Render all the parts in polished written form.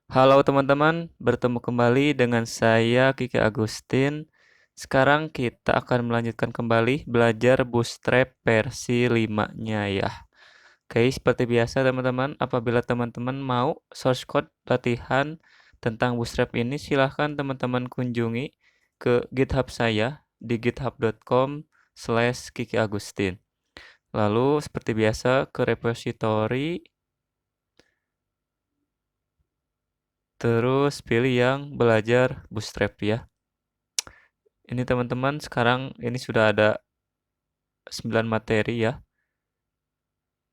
Halo teman-teman, bertemu kembali dengan saya Kiki Agustin. Sekarang kita akan melanjutkan kembali belajar Bootstrap versi 5-nya ya. Oke, seperti biasa teman-teman, apabila teman-teman mau source code latihan tentang Bootstrap ini, silahkan teman-teman kunjungi ke GitHub saya di github.com/kikiagustin. Lalu seperti biasa ke repository, terus pilih yang belajar Bootstrap ya. Ini teman-teman, sekarang ini sudah ada 9 materi ya.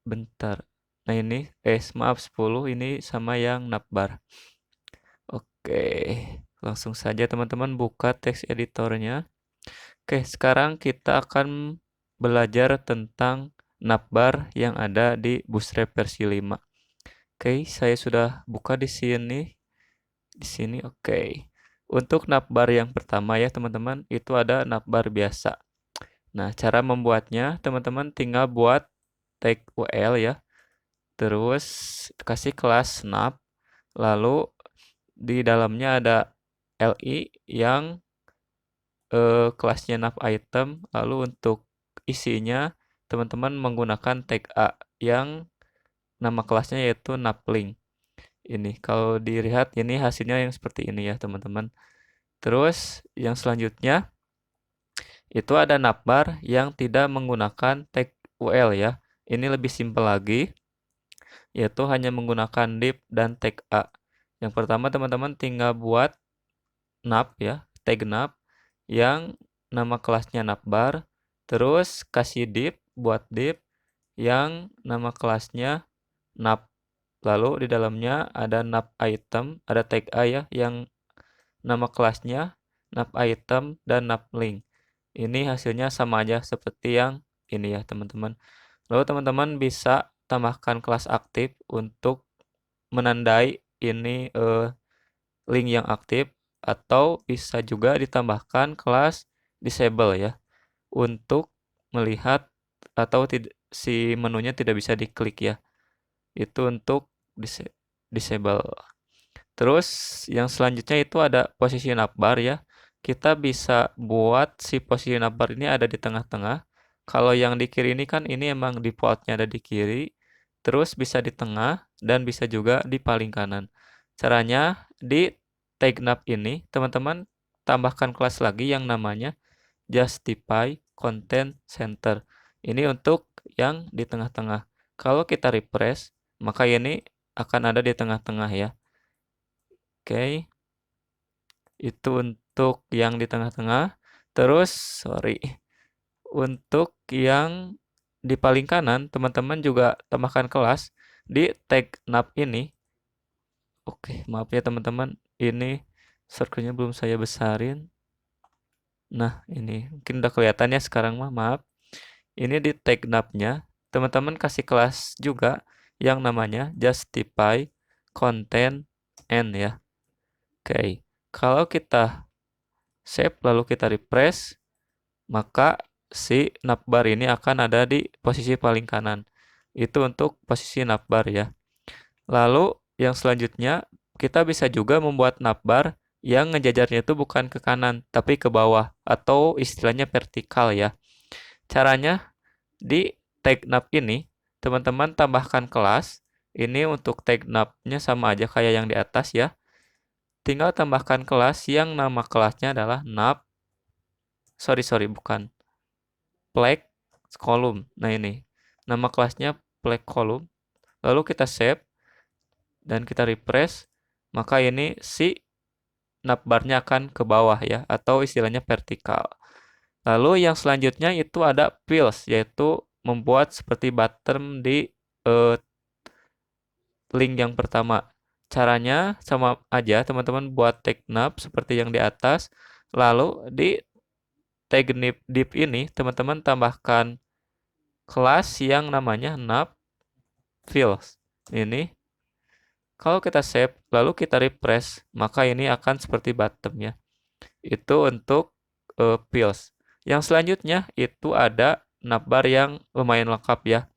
Bentar. Nah ini, maaf 10, ini sama yang navbar. Oke, langsung saja teman-teman buka teks editornya. Oke, sekarang kita akan belajar tentang navbar yang ada di Bootstrap versi 5. Oke, saya sudah buka di sini. Di sini, oke. Untuk navbar yang pertama ya teman-teman, itu ada navbar biasa. Nah, cara membuatnya, teman-teman tinggal buat tag UL ya. Terus kasih kelas nav. Lalu di dalamnya ada LI yang kelasnya nav item. Lalu untuk isinya, teman-teman menggunakan tag A yang nama kelasnya yaitu navlink. Ini, kalau dilihat ini hasilnya yang seperti ini ya teman-teman. Terus yang selanjutnya, itu ada navbar yang tidak menggunakan tag UL ya. Ini lebih simpel lagi, yaitu hanya menggunakan div dan tag A. Yang pertama teman-teman tinggal buat nav ya, tag nav yang nama kelasnya navbar, terus kasih div, buat div yang nama kelasnya nav. Lalu di dalamnya ada nav item, ada tag A ya, yang nama kelasnya nav item dan nav link. Ini hasilnya sama aja seperti yang ini ya teman-teman. Lalu teman-teman bisa tambahkan kelas aktif untuk menandai ini link yang aktif, atau bisa juga ditambahkan kelas disable ya untuk melihat atau si menunya tidak bisa diklik ya. Itu untuk disable. Terus yang selanjutnya itu ada posisi navbar ya. Kita bisa buat si posisi navbar ini ada di tengah-tengah. Kalau yang di kiri ini kan ini emang defaultnya ada di kiri. Terus bisa di tengah dan bisa juga di paling kanan. Caranya di tag nav ini teman-teman tambahkan kelas lagi yang namanya justify content center. Ini untuk yang di tengah-tengah. Kalau kita refresh, maka ini akan ada di tengah-tengah ya. Oke, itu untuk yang di tengah-tengah. Terus, untuk yang di paling kanan, teman-teman juga tambahkan kelas di tag nav ini. Oke, maaf ya teman-teman, ini circle-nya belum saya besarin. Nah, ini mungkin udah kelihatan ya sekarang mah, maaf. Ini di tag nav-nya, teman-teman kasih kelas juga yang namanya justify content end ya. Oke, kalau kita save lalu kita refresh, maka si navbar ini akan ada di posisi paling kanan. Itu untuk posisi navbar ya. Lalu yang selanjutnya kita bisa juga membuat navbar yang ngejajarnya itu bukan ke kanan tapi ke bawah atau istilahnya vertikal ya. Caranya di tag nav ini teman-teman tambahkan kelas. Ini untuk tag nav-nya sama aja kayak yang di atas ya. Tinggal tambahkan kelas yang nama kelasnya adalah nav. Bukan. Flag column. Nah ini. Nama kelasnya flag column. Lalu kita save dan kita refresh. Maka ini si navbarnya akan ke bawah ya. Atau istilahnya vertikal. Lalu yang selanjutnya itu ada fills. Yaitu membuat seperti button di link yang pertama. Caranya sama aja teman-teman buat tag nav seperti yang di atas. Lalu di tag div ini teman-teman tambahkan kelas yang namanya nav fills. Ini kalau kita save lalu kita refresh, maka ini akan seperti bottom ya. Itu untuk fills. Yang selanjutnya itu ada navbar yang lumayan lengkap ya.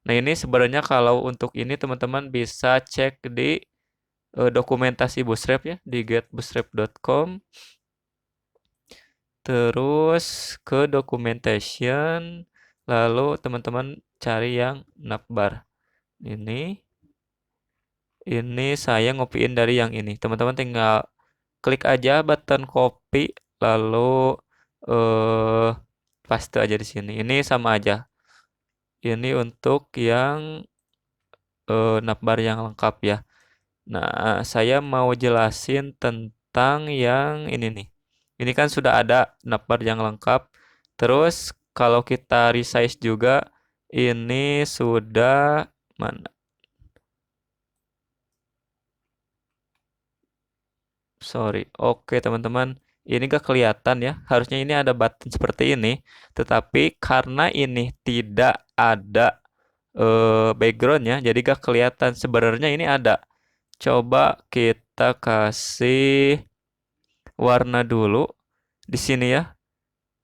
Nah, ini sebenarnya kalau untuk ini teman-teman bisa cek di dokumentasi Bootstrap ya di getbootstrap.com. Terus ke documentation, lalu teman-teman cari yang navbar. Ini saya ngopiin dari yang ini. Teman-teman tinggal klik aja button copy, lalu paste aja di sini. Ini sama aja. Ini untuk yang navbar yang lengkap ya. Nah, saya mau jelasin tentang yang ini nih. Ini kan sudah ada navbar yang lengkap. Terus kalau kita resize juga, ini sudah mana? Sorry. Oke, teman-teman. Ini gak kelihatan ya. Harusnya ini ada button seperti ini. Tetapi karena ini tidak ada backgroundnya, jadi gak kelihatan. Sebenarnya ini ada. Coba kita kasih warna dulu di sini ya.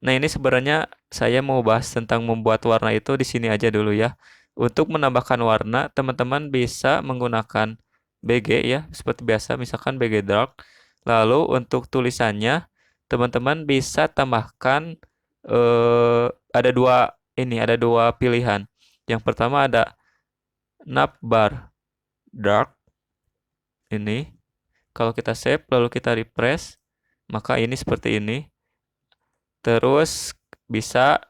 Nah, ini sebenarnya saya mau bahas tentang membuat warna itu di sini aja dulu ya. Untuk menambahkan warna, teman-teman bisa menggunakan BG ya, seperti biasa, misalkan BG Dark. Lalu untuk tulisannya, teman-teman bisa tambahkan ada dua pilihan. Yang pertama ada navbar dark ini. Kalau kita save lalu kita refresh, maka ini seperti ini. Terus bisa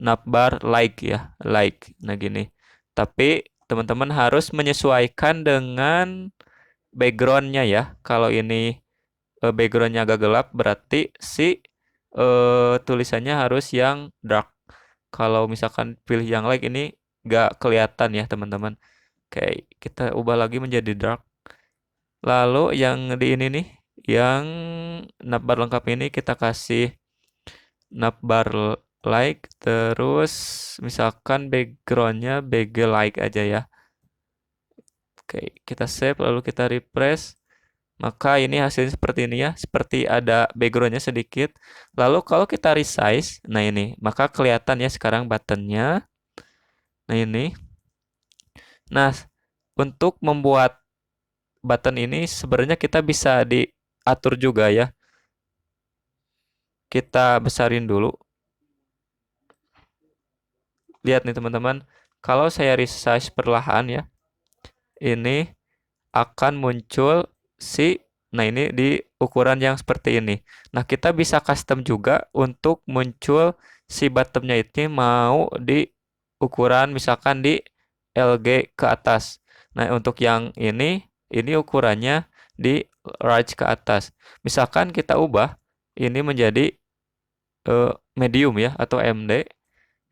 navbar like ya, like. Nah gini. Tapi teman-teman harus menyesuaikan dengan backgroundnya ya. Kalau ini backgroundnya agak gelap, berarti si tulisannya harus yang dark. Kalau misalkan pilih yang like ini gak kelihatan ya teman-teman. Oke, kita ubah lagi menjadi dark. Lalu yang di ini nih, yang navbar lengkap ini kita kasih navbar like, terus misalkan backgroundnya BG like aja ya. Oke, kita save lalu kita refresh. Maka ini hasilnya seperti ini ya, seperti ada backgroundnya sedikit. Lalu kalau kita resize, nah ini, maka kelihatan ya sekarang buttonnya. Nah ini. Nah, untuk membuat button ini sebenarnya kita bisa diatur juga ya. Kita besarin dulu. Lihat nih teman-teman, kalau saya resize perlahan ya, ini akan muncul nah ini di ukuran yang seperti ini. Nah, kita bisa custom juga untuk muncul si bottomnya ini mau di ukuran misalkan di LG ke atas. Nah, untuk yang ini ukurannya di large ke atas. Misalkan kita ubah ini menjadi medium ya atau MD.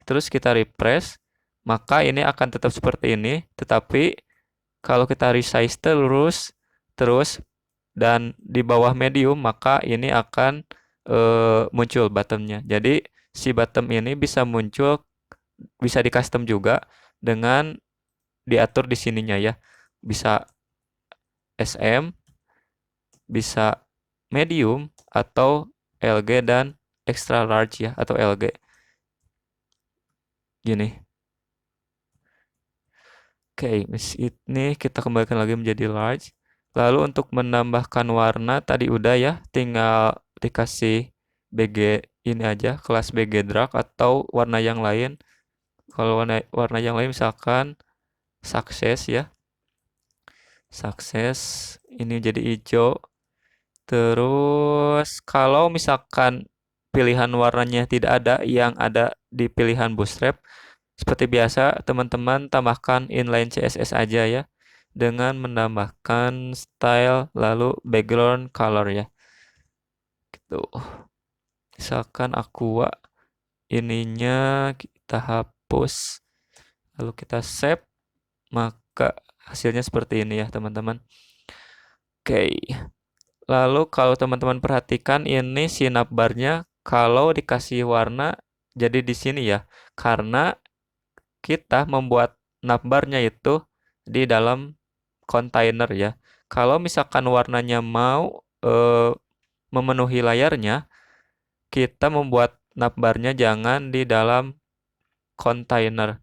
Terus kita refresh, maka ini akan tetap seperti ini, tetapi kalau kita resize terus dan di bawah medium, maka ini akan muncul bottomnya. Jadi si bottom ini bisa muncul, bisa di custom juga dengan diatur di sininya ya. Bisa SM, bisa medium atau LG dan extra large ya atau LG. Gini. Oke, ini kita kembalikan lagi menjadi large. Lalu untuk menambahkan warna tadi udah ya, tinggal dikasih BG ini aja, kelas BG drag atau warna yang lain. Kalau warna yang lain misalkan sukses ya. Sukses ini jadi hijau. Terus kalau misalkan pilihan warnanya tidak ada yang ada di pilihan Bootstrap, seperti biasa teman-teman tambahkan inline CSS aja ya dengan menambahkan style lalu background color ya. Gitu. Misalkan aqua ininya kita hapus lalu kita save, maka hasilnya seperti ini ya teman-teman. Oke. Lalu kalau teman-teman perhatikan ini si navbarnya kalau dikasih warna jadi di sini ya. Karena kita membuat navbarnya itu di dalam kontainer ya. Kalau misalkan warnanya mau memenuhi layarnya, kita membuat navbarnya jangan di dalam kontainer.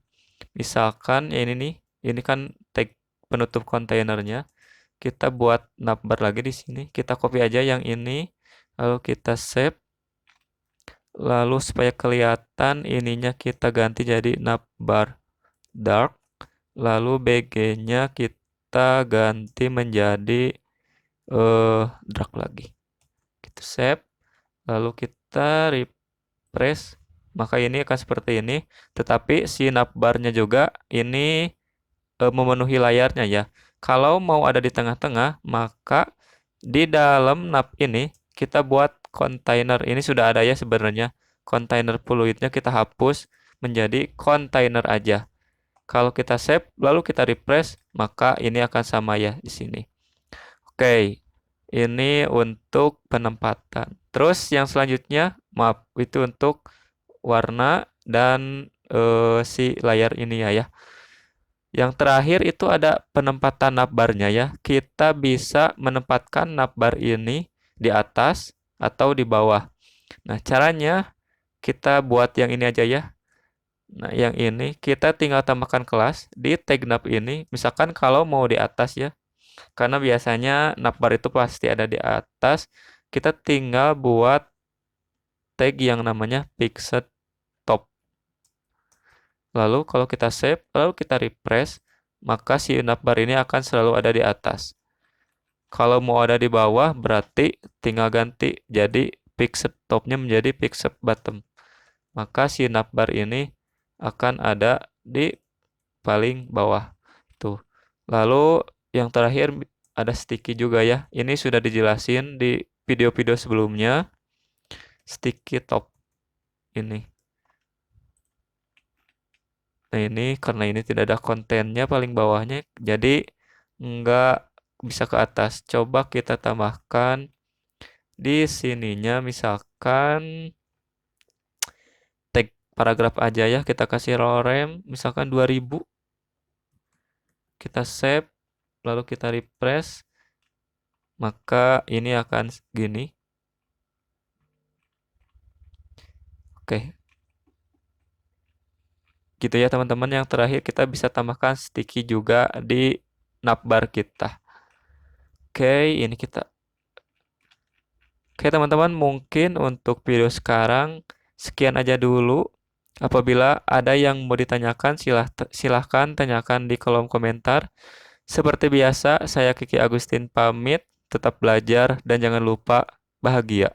Misalkan ini nih, ini kan tag penutup kontainernya. kita buat navbar lagi di sini. Kita copy aja yang ini, lalu kita save. Lalu supaya kelihatan ininya kita ganti jadi navbar dark. Lalu BG-nya kita ganti menjadi dark lagi. Kita save. Lalu kita refresh. Maka ini akan seperti ini. Tetapi si navbarnya juga ini memenuhi layarnya ya. Kalau mau ada di tengah-tengah, maka di dalam nav ini kita buat kontainer. Ini sudah ada ya sebenarnya. Kontainer fluidnya kita hapus menjadi kontainer aja. Kalau kita save, lalu kita refresh, maka ini akan sama ya di sini. Oke, ini untuk penempatan. Terus yang selanjutnya, maaf, itu untuk warna dan si layar ini ya. Yang terakhir itu ada penempatan navbarnya ya. Kita bisa menempatkan navbar ini di atas atau di bawah. Nah, caranya kita buat yang ini aja ya. Nah, yang ini kita tinggal tambahkan kelas di tag nav ini. Misalkan kalau mau di atas ya. Karena biasanya navbar itu pasti ada di atas. Kita tinggal buat tag yang namanya pixel top. Lalu kalau kita save, lalu kita refresh, maka si navbar ini akan selalu ada di atas. Kalau mau ada di bawah, berarti tinggal ganti jadi pixel topnya menjadi pixel bottom. Maka si navbar ini akan ada di paling bawah. Tuh. Lalu yang terakhir ada sticky juga ya. Ini sudah dijelasin di video-video sebelumnya. Sticky top ini. Nah ini karena ini tidak ada kontennya paling bawahnya, jadi nggak bisa ke atas. Coba kita tambahkan di sininya, misalkan tag paragraf aja ya, kita kasih row rem, misalkan 2000. Kita save, lalu kita refresh, maka ini akan gini. Oke. Gitu ya teman-teman. Yang terakhir kita bisa tambahkan sticky juga di navbar kita. Oke, ini kita. Oke teman-teman, mungkin untuk video sekarang sekian aja dulu. Apabila ada yang mau ditanyakan, silahkan tanyakan di kolom komentar. Seperti biasa, saya Kiki Agustin pamit. Tetap belajar dan jangan lupa bahagia.